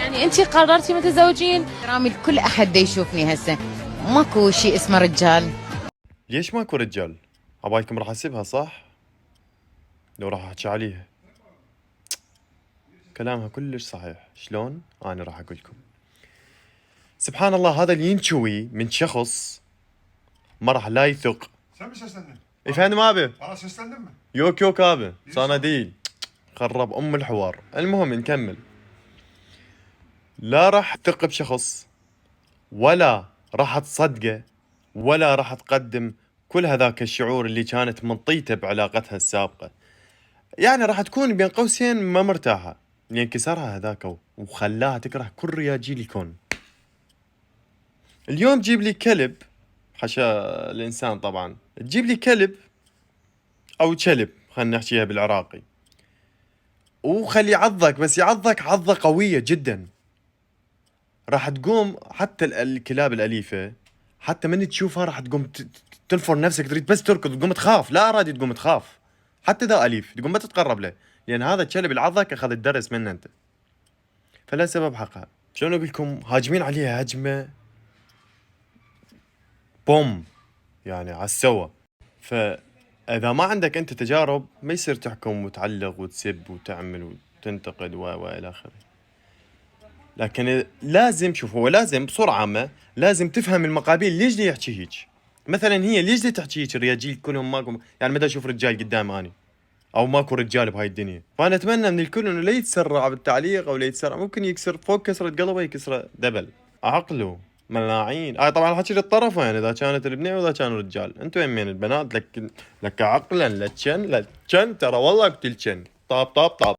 يعني انت قررتي متزوجين؟ احترامي لكل احد دا يشوفني هسه، ماكو شيء اسمه رجال. ليش ماكو رجال؟ عبايكم راح اسيبها صح؟ لو راح احكي عليها. كلامها كلش صحيح، شلون؟ انا راح اقول لكم. سبحان الله، هذا اللي ينشوي من شخص ما راح لا يثق. Sen mi seslendin? efendim abi. Bana seslendin mi? yok yok abi. sana değil. خرب ام الحوار. المهم نكمل. لا راح تثق بشخص، ولا راح تصدقه، ولا راح تقدم كل هذاك الشعور اللي كانت منطيته بعلاقتها السابقة. يعني راح تكون بين قوسين ما مرتاحة، لأن كسرها هذاك وخلاها تكره كل رياجيل الكون. اليوم جيب لي كلب، حاشا الإنسان طبعا، تجيب لي كلب أو كلب، خلينا نحكيها بالعراقي، وخلي يعضك، بس يعضك عضة قوية جدا. راح تقوم حتى الكلاب الأليفة، حتى من تشوفها راح تقوم تنفر نفسك، تريد بس تركض، تقوم تخاف، لا أرادي تقوم تخاف. حتى ذا أليف تقوم ما تتقرب له، لأن هذا الكلب اللي عضك أخذ الدرس منه أنت. فلا سبب حقها. شلون أقول لكم، هاجمين عليها هجمة بوم، يعني على السوا. فإذا ما عندك أنت تجارب، ما يصير تحكم وتعلق وتسب وتعمل وتنتقد وإلى آخره. لكن لازم، شوف، هو لازم بصورة عامة لازم تفهم المقابل ليش دي يحكي هيك. مثلا هي ليش دي تحكي هيك؟ الرجال كلهم ماكو، يعني متى اشوف رجال قدام اني او ماكو رجال بهاي الدنيا. فانا اتمنى من الكل انه لا يتسرع بالتعليق، او لا يتسرع، ممكن يكسر فوق كسرة قلبه يكسره دبل عقله ملاعين. طبعا الحكي للطرفين، يعني اذا كانت البنيه واذا كانوا رجال. انتم يمين البنات لك عقلا، لتشن ترى والله بتلشن. طاب طاب طاب.